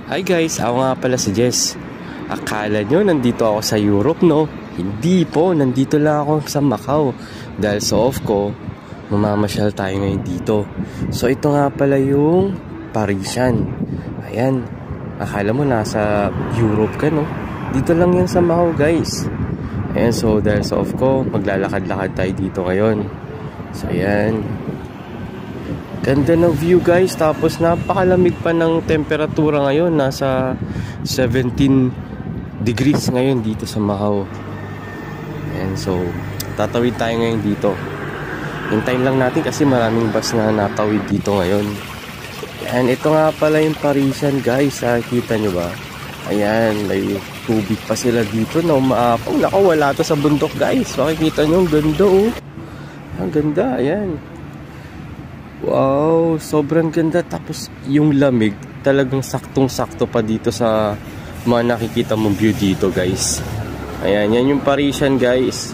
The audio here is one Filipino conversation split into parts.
Hi guys, ako nga pala si Jess. Akala nyo nandito ako sa Europe, no? Hindi po, nandito lang ako sa Macau. Dahil sa off ko, mamamasyal tayo ngayon dito. So ito nga pala yung Parisian. Ayan, akala mo nasa Europe ka, no? Dito lang yan sa Macau guys. Ayan, so dahil sa off ko, maglalakad-lakad tayo dito ngayon. So ayan, ganda ng view guys, tapos napakalamig pa ng temperatura ngayon, nasa 17 degrees ngayon dito sa Macau. And so tatawid tayo ngayon dito. Hintayin lang natin kasi maraming bus na natawid dito ngayon. And ito nga pala yung Parisian guys, kita nyo ba? Ayan, may tubig pa sila dito na umaapaw. Naka, wala to sa bundok guys, makikita nyo, ang ganda oh. Ang ganda, ayan. Wow, sobrang ganda. Tapos yung lamig talagang saktong-sakto pa dito sa mga nakikita mong view dito guys. Ayan, yan yung Parisian guys.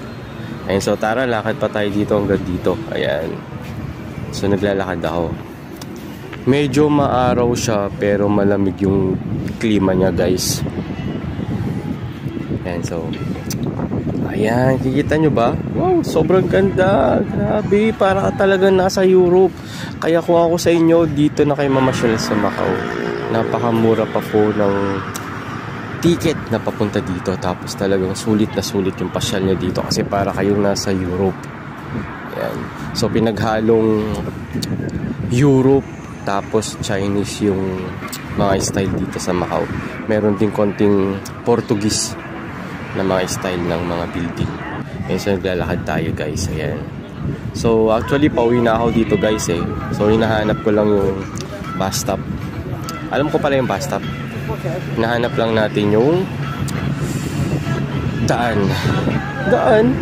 Ayan, so tara, lakad pa tayo dito hanggang dito. Ayan, so naglalakad ako. Medyo maaraw siya pero malamig yung klima niya guys. Ayan, so ayan, kikita nyo ba? Wow, sobrang ganda. Grabe, para ka talaga nasa Europe. Kaya kung ako sa inyo, dito na kayo mamasyal sa Macau. Napakamura pa po ng ticket na papunta dito. Tapos talagang sulit na sulit yung pasyal nyo dito kasi para kayong nasa Europe. Ayan. So pinaghalong Europe tapos Chinese yung mga style dito sa Macau. Meron din konting Portuguese na mga style ng mga building. Ayan, so naglalakad tayo guys. Ayan. So actually pauwi na ako dito guys eh. So hinahanap ko lang yung bus stop. Alam ko pala yung bus stop. Hinahanap lang natin yung daan. Daan?